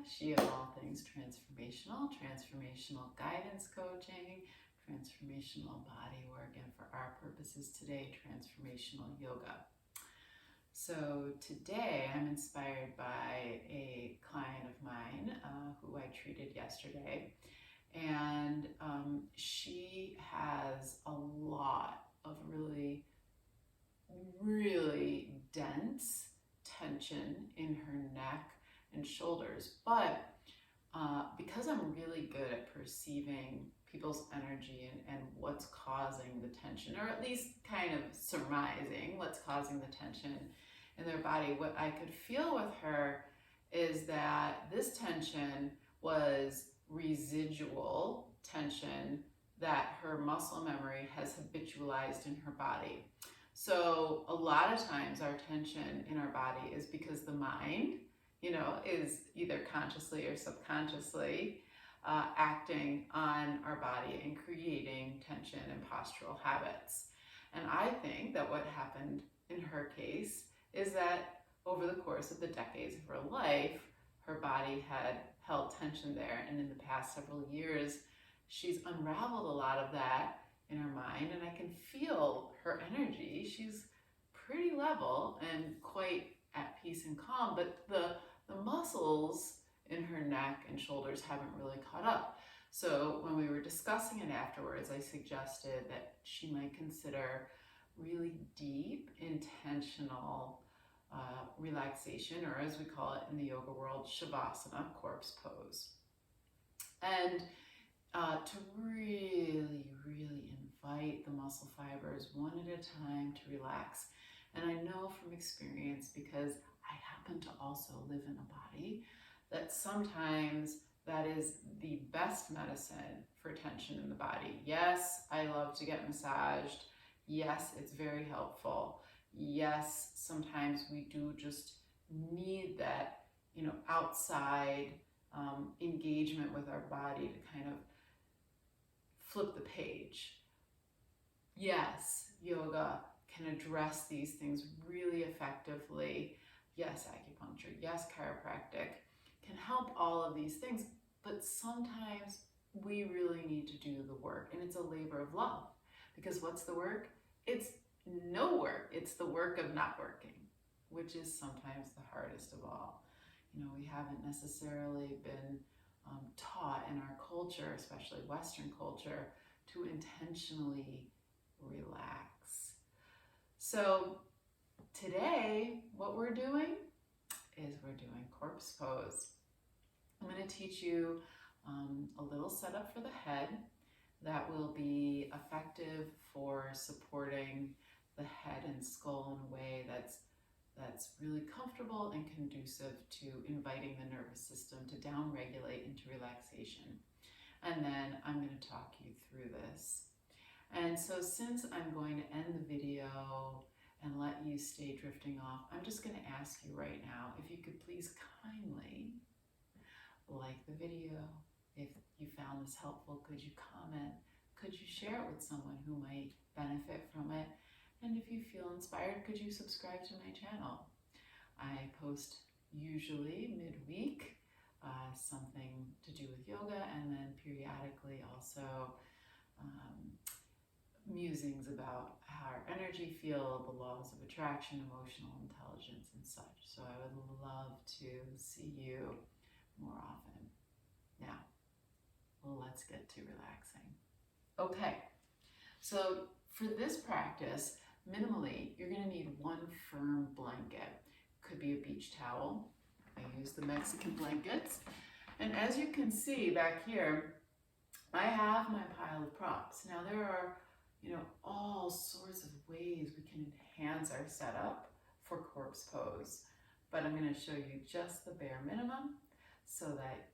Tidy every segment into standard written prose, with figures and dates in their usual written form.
she of all things transformational, transformational guidance coaching, transformational body work, and for our purposes today, transformational yoga. So today I'm inspired by a client of mine who I treated yesterday, and she has a lot of really dense tension in her neck and shoulders. But because I'm really good at perceiving people's energy and what's causing the tension, or at least kind of surmising what's causing the tension in their body, what I could feel with her is that this tension was residual tension that her muscle memory has habitualized in her body. So a lot of times our tension in our body is because the mind, is either consciously or subconsciously acting on our body and creating tension and postural habits. And I think that what happened in her case is that over the course of the decades of her life, her body had held tension there. And in the past several years, she's unraveled a lot of that in her mind, and I can feel her energy. She's pretty level and quite at peace and calm, but the muscles in her neck and shoulders haven't really caught up. So when we were discussing it afterwards, I suggested that she might consider really deep, intentional relaxation, or as we call it in the yoga world, savasana, corpse pose. And to really invite the muscle fibers one at a time to relax. And I know from experience, because I happen to also live in a body, that sometimes that is the best medicine for tension in the body. Yes, I love to get massaged. Yes, it's very helpful. Yes, sometimes we do just need that, outside engagement with our body to kind of flip the page. Yes, yoga can address these things really effectively. Yes, acupuncture, yes, chiropractic can help all of these things, but sometimes we really need to do the work, and it's a labor of love. Because what's the work? It's no work. It's the work of not working, which is sometimes the hardest of all. We haven't necessarily been taught in our culture, especially Western culture, to intentionally relax. So today, what we're doing is we're doing corpse pose. I'm going to teach you a little setup for the head that will be effective for supporting the head and skull in a way that's really comfortable and conducive to inviting the nervous system to downregulate into relaxation. And then I'm going to talk you through this. And so since I'm going to end the video and let you stay drifting off, I'm just going to ask you right now, if you could please kindly like the video. If you found this helpful, could you comment? Could you share it with someone who might benefit from it? And if you feel inspired, could you subscribe to my channel? I post usually midweek something to do with yoga, and then periodically also musings about our energy field, the laws of attraction, emotional intelligence, and such. So I would love to see you more often. Now, let's get to relaxing. Okay, so for this practice, minimally, you're going to need one firm blanket. Could be a beach towel. I use the Mexican blankets. And as you can see back here, I have my pile of props. Now there are, all sorts of ways we can enhance our setup for corpse pose. But I'm going to show you just the bare minimum so that,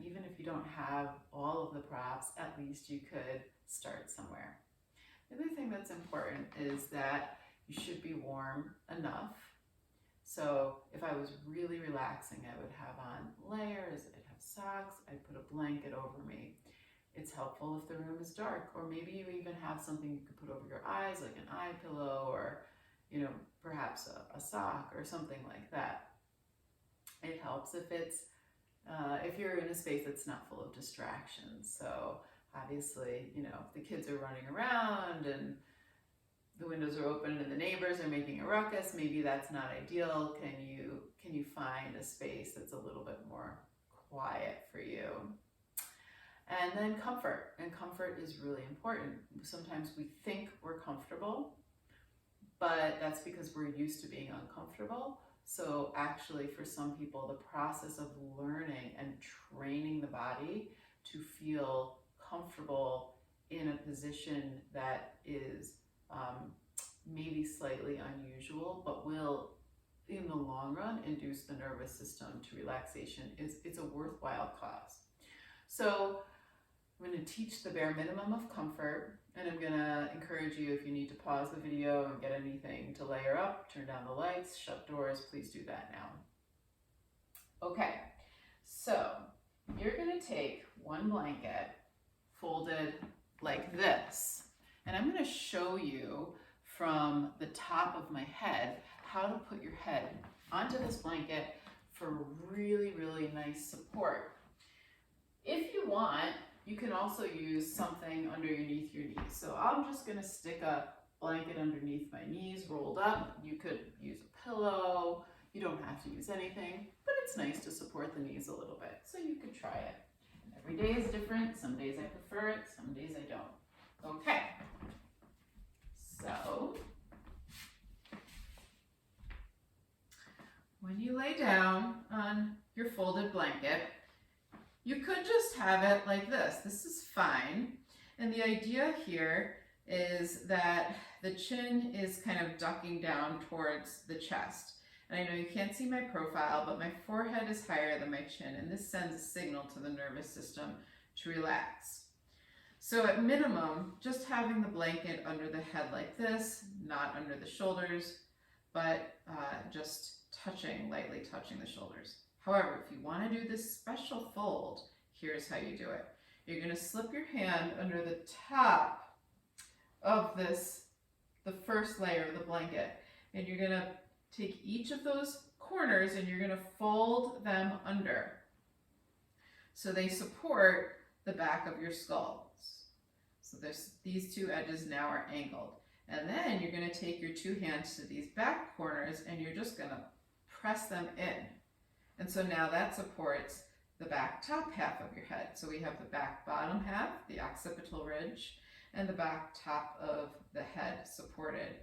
even if you don't have all of the props, at least you could start somewhere. The other thing that's important is that you should be warm enough. So if I was really relaxing, I would have on layers, I'd have socks, I'd put a blanket over me. It's helpful if the room is dark, or maybe you even have something you could put over your eyes, like an eye pillow, or perhaps a sock or something like that. It helps if it's if you're in a space that's not full of distractions. So obviously, you know, if the kids are running around and the windows are open and the neighbors are making a ruckus, maybe that's not ideal. Can you find a space that's a little bit more quiet for you? And then comfort, and comfort is really important. Sometimes we think we're comfortable, but that's because we're used to being uncomfortable. So actually, for some people, the process of learning and training the body to feel comfortable in a position that is maybe slightly unusual, but will, in the long run, induce the nervous system to relaxation, it's a worthwhile cause. So I'm going to teach the bare minimum of comfort, and I'm going to encourage you, if you need to pause the video and get anything to layer up, turn down the lights, shut doors, please do that now. Okay, so you're going to take one blanket folded like this, and I'm going to show you from the top of my head how to put your head onto this blanket for really, really nice support. If you want, you can also use something underneath your knees. So I'm just going to stick a blanket underneath my knees rolled up. You could use a pillow. You don't have to use anything, but it's nice to support the knees a little bit. So you could try it. Every day is different. Some days I prefer it, some days I don't. Okay. So when you lay down on your folded blanket, you could just have it like this. This is fine. And the idea here is that the chin is kind of ducking down towards the chest. And I know you can't see my profile, but my forehead is higher than my chin, and this sends a signal to the nervous system to relax. So at minimum, just having the blanket under the head like this, not under the shoulders, but just lightly touching the shoulders. However, if you want to do this special fold, here's how you do it. You're going to slip your hand under the top of the first layer of the blanket, and you're going to take each of those corners and you're going to fold them under so they support the back of your skull. So these two edges now are angled. And then you're going to take your two hands to these back corners and you're just going to press them in. And so now that supports the back top half of your head. So we have the back bottom half, the occipital ridge, and the back top of the head supported.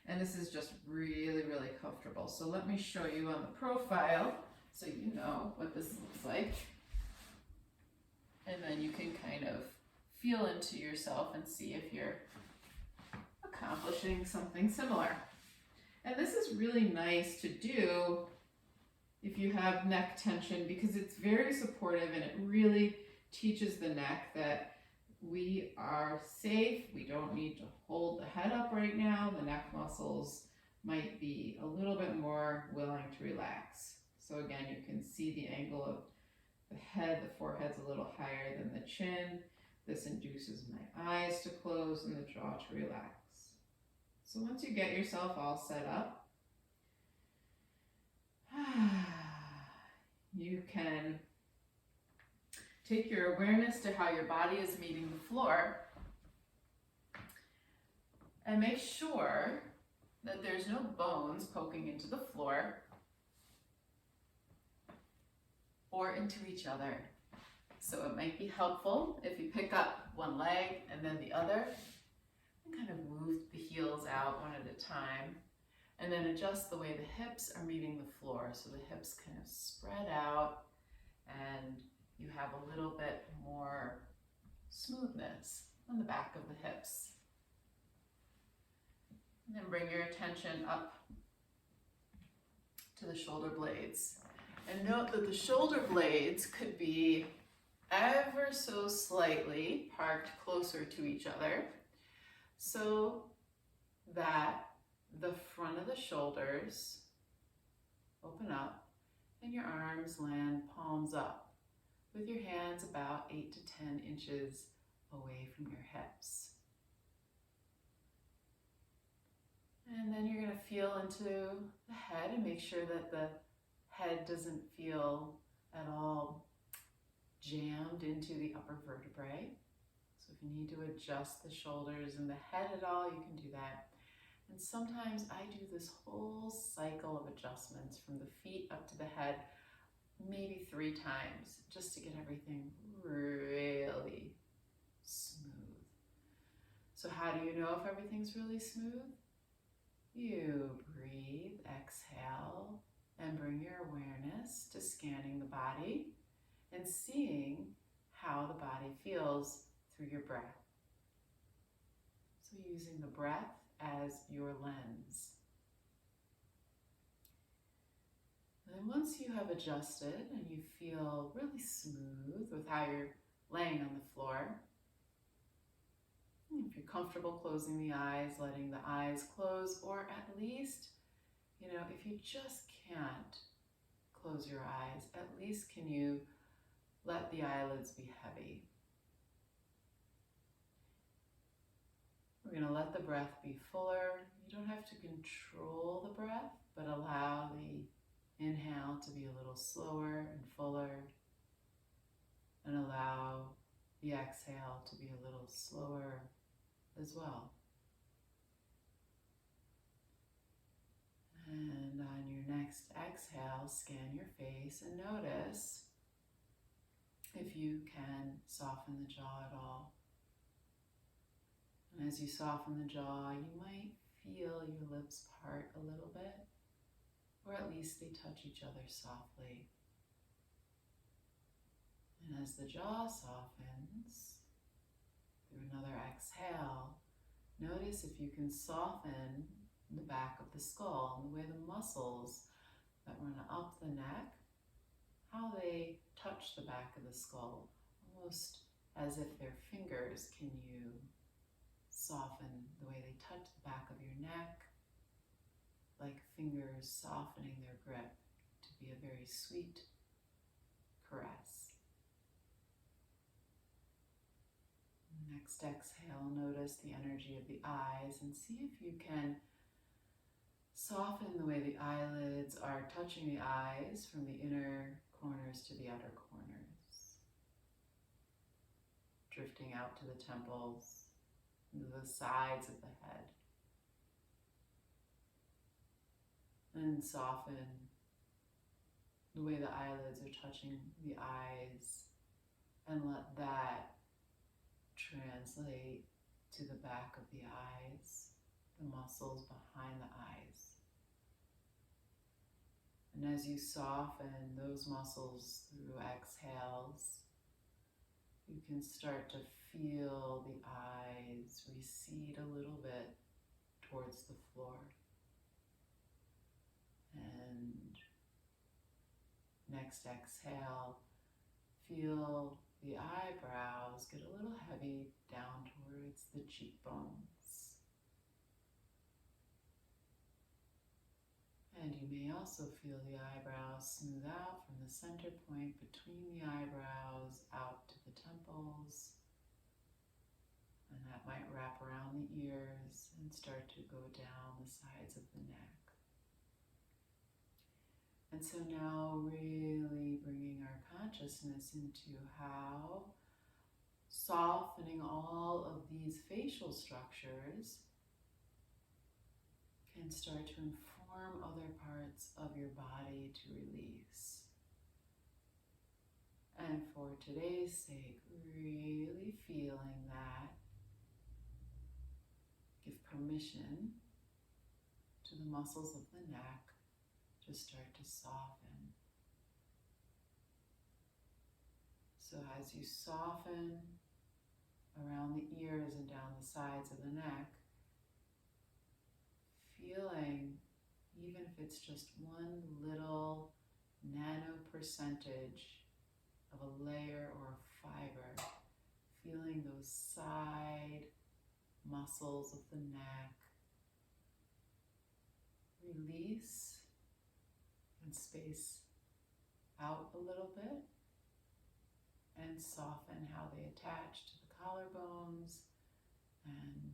And this is just really, really comfortable. So let me show you on the profile so you know what this looks like. And then you can kind of feel into yourself and see if you're accomplishing something similar. And this is really nice to do if you have neck tension, because it's very supportive and it really teaches the neck that we are safe. We don't need to hold the head up right now. The neck muscles might be a little bit more willing to relax. So again, you can see the angle of the head. The forehead's a little higher than the chin. This induces my eyes to close and the jaw to relax. So once you get yourself all set up, you can take your awareness to how your body is meeting the floor and make sure that there's no bones poking into the floor or into each other. So it might be helpful if you pick up one leg and then the other and kind of move the heels out one at a time, and then adjust the way the hips are meeting the floor. So the hips kind of spread out and you have a little bit more smoothness on the back of the hips. And then bring your attention up to the shoulder blades. And note that the shoulder blades could be ever so slightly parked closer to each other so that the front of the shoulders open up and your arms land palms up with your hands about 8 to 10 inches away from your hips. And then you're going to feel into the head and make sure that the head doesn't feel at all jammed into the upper vertebrae. So if you need to adjust the shoulders and the head at all, you can do that. And sometimes I do this whole cycle of adjustments from the feet up to the head, maybe 3 times, just to get everything really smooth. So how do you know if everything's really smooth? You breathe, exhale, and bring your awareness to scanning the body and seeing how the body feels through your breath. So using the breath as your lens. And then once you have adjusted and you feel really smooth with how you're laying on the floor, if you're comfortable closing the eyes, letting the eyes close, or at least, if you just can't close your eyes, at least can you let the eyelids be heavy. We're going to let the breath be fuller. You don't have to control the breath, but allow the inhale to be a little slower and fuller, and allow the exhale to be a little slower as well. And on your next exhale, scan your face and notice if you can soften the jaw at all. And as you soften the jaw, you might feel your lips part a little bit, or at least they touch each other softly. And as the jaw softens, through another exhale, notice if you can soften the back of the skull and the way the muscles that run up the neck, how they touch the back of the skull, almost as if they're fingers. Can you soften the way they touch the back of your neck, like fingers softening their grip to be a very sweet caress. Next exhale, notice the energy of the eyes and see if you can soften the way the eyelids are touching the eyes from the inner corners to the outer corners, drifting out to the temples, into the sides of the head. And soften the way the eyelids are touching the eyes, and let that translate to the back of the eyes, the muscles behind the eyes. And as you soften those muscles through exhales, you can start to feel the eyes recede a little bit towards the floor. And next exhale, feel the eyebrows get a little heavy down towards the cheekbones. And you may also feel the eyebrows smooth out from the center point between the eyebrows out to the temples. And that might wrap around the ears and start to go down the sides of the neck. And so now really bringing our consciousness into how softening all of these facial structures can start to inform other parts of your body to release. And for today's sake, really feeling that, give permission to the muscles of the neck to start to soften. So as you soften around the ears and down the sides of the neck, feeling, even if it's just one little nano percentage of a layer or a fiber, feeling those side muscles of the neck release and space out a little bit, and soften how they attach to the collarbones and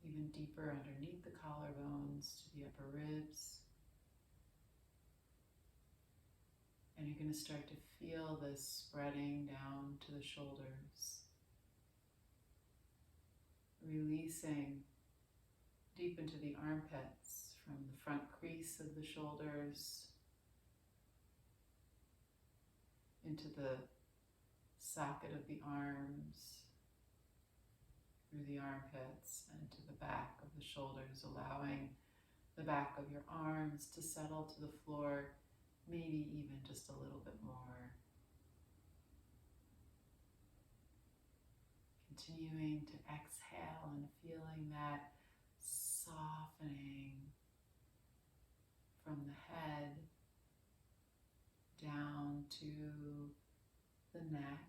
even deeper underneath the collarbones to the upper ribs. And you're going to start to feel this spreading down to the shoulders, releasing deep into the armpits from the front crease of the shoulders into the socket of the arms, through the armpits and to the back of the shoulders, allowing the back of your arms to settle to the floor, maybe even just a little bit more. Continuing to exhale and feeling that softening from the head down to the neck.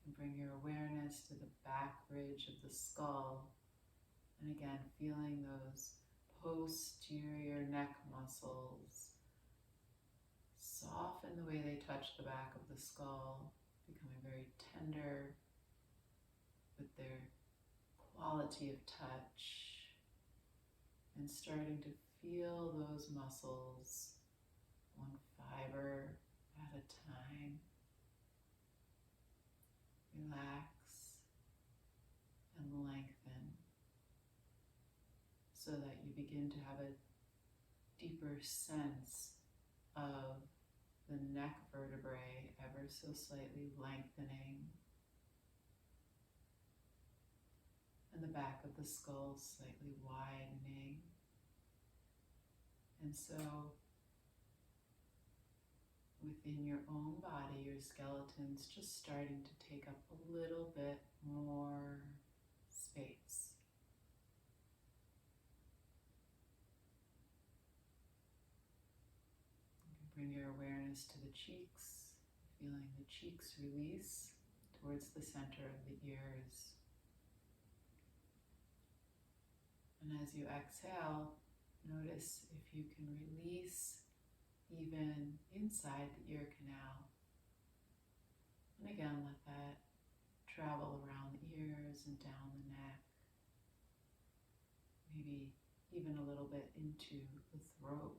And bring your awareness to the back ridge of the skull. And again, feeling those posterior neck muscles soften the way they touch the back of the skull, becoming very tender with their quality of touch, and starting to feel those muscles one fiber at a time relax and lengthen, so that you begin to have a deeper sense of the neck vertebrae ever so slightly lengthening, and the back of the skull slightly widening. And so, within your own body, your skeleton's just starting to take up a little bit more space. Bring your awareness to the cheeks, feeling the cheeks release towards the center of the ears. And as you exhale, notice if you can release even inside the ear canal. And again, let that travel around the ears and down the neck. Maybe even a little bit into the throat.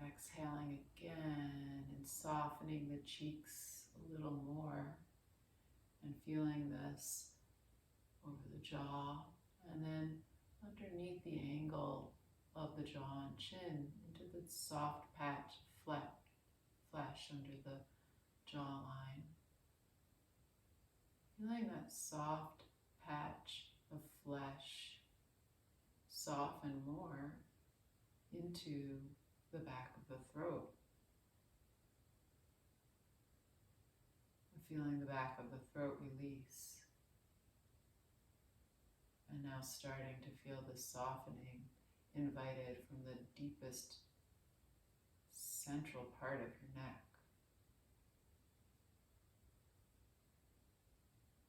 Exhaling again and softening the cheeks a little more, and feeling this over the jaw, and then underneath the angle of the jaw and chin into the soft patch of flesh under the jawline. Feeling that soft patch of flesh soften more into the back of the throat. Feeling the back of the throat release. And now starting to feel the softening invited from the deepest central part of your neck.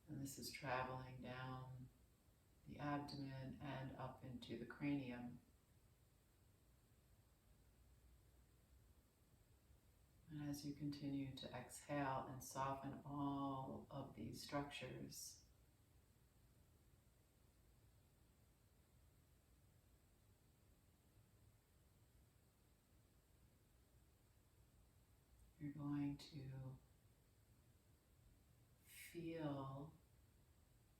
And this is traveling down the abdomen and up into the cranium. And as you continue to exhale and soften all of these structures, you're going to feel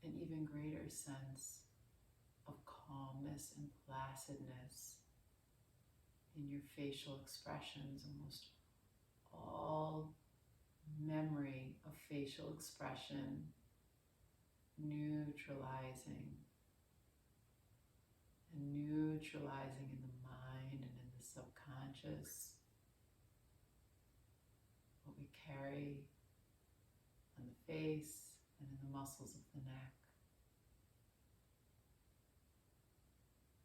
an even greater sense of calmness and placidness in your facial expressions. Almost all memory of facial expression neutralizing in the mind and in the subconscious what we carry on the face and in the muscles of the neck.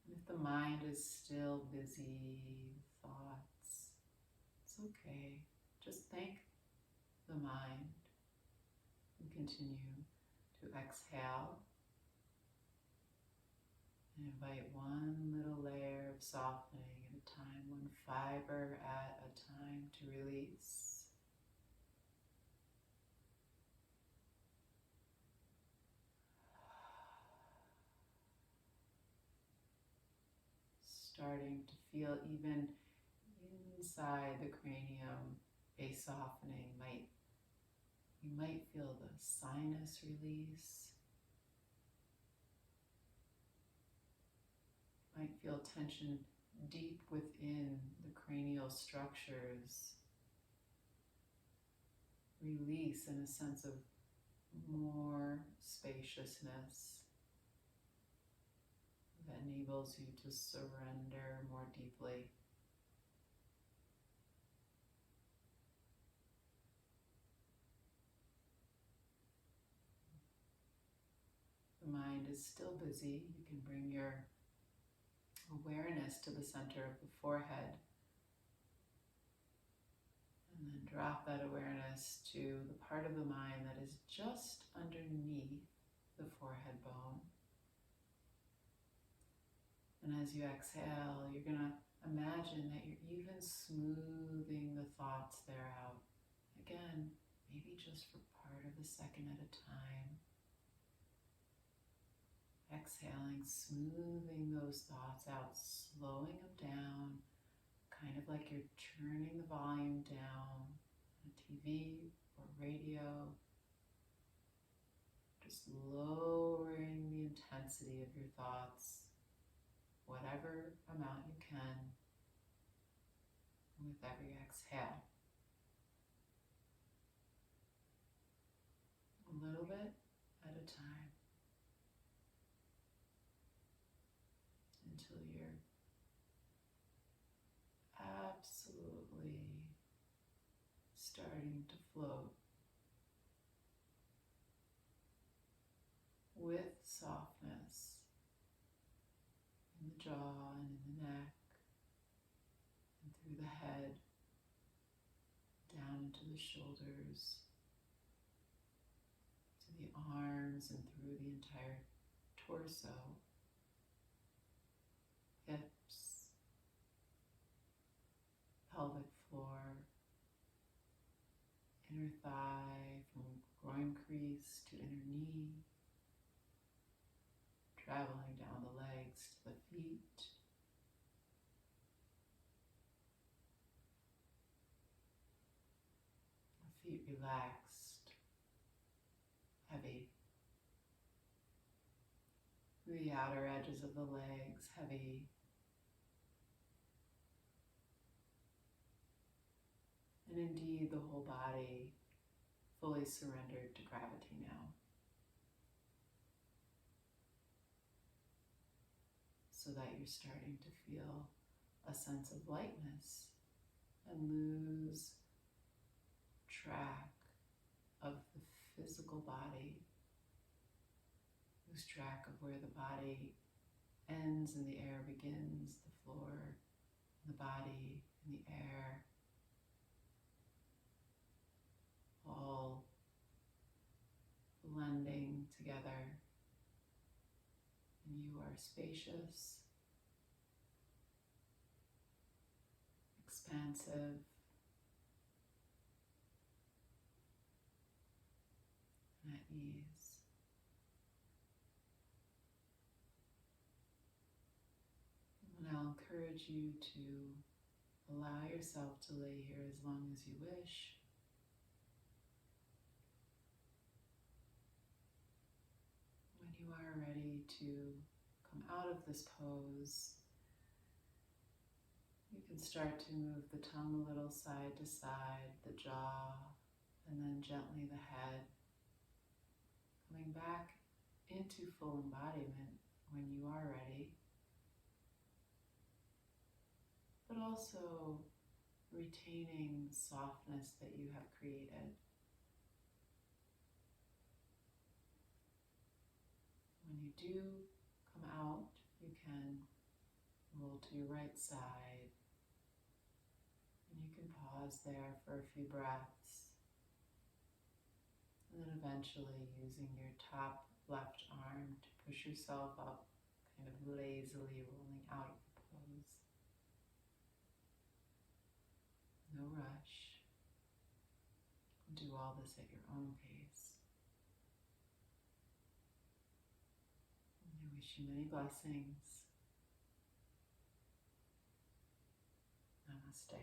And if the mind is still busy with thoughts, it's okay. Just thank the mind and continue to exhale and invite one little layer of softening at a time, one fiber at a time to release. . starting to feel even inside the cranium a softening. You might feel the sinus release. You might feel tension deep within the cranial structures release in a sense of more spaciousness that enables you to surrender more deeply. The mind is still busy. You can bring your awareness to the center of the forehead and then drop that awareness to the part of the mind that is just underneath the forehead bone. And as you exhale, you're going to imagine that you're even smoothing the thoughts there out. Again, maybe just for part of a second at a time. Exhaling, smoothing those thoughts out, slowing them down, kind of like you're turning the volume down on a TV or radio. Just lowering the intensity of your thoughts, whatever amount you can, with every exhale. A little bit at a time, until you're absolutely starting to float with softness in the jaw and in the neck and through the head, down into the shoulders, to the arms and through the entire torso, hips, pelvic floor, inner thigh from groin crease to inner knee, traveling down the legs to the feet, the feet relaxed, heavy, the outer edges of the legs heavy, and indeed the whole body fully surrendered to gravity now. So that you're starting to feel a sense of lightness and lose track of the physical body, lose track of where the body ends and the air begins, the floor, the body, and the air, all blending together. And you are spacious, expansive, and at ease. And I'll encourage you to allow yourself to lay here as long as you wish. When you are ready to come out of this pose, you can start to move the tongue a little side to side, the jaw, and then gently the head, coming back into full embodiment when you are ready, but also retaining the softness that you have created. When you do come out, you can roll to your right side, and you can pause there for a few breaths, and then eventually using your top left arm to push yourself up, kind of lazily rolling out of the pose. No rush. Do all this at your own pace. And I wish you many blessings. Namaste.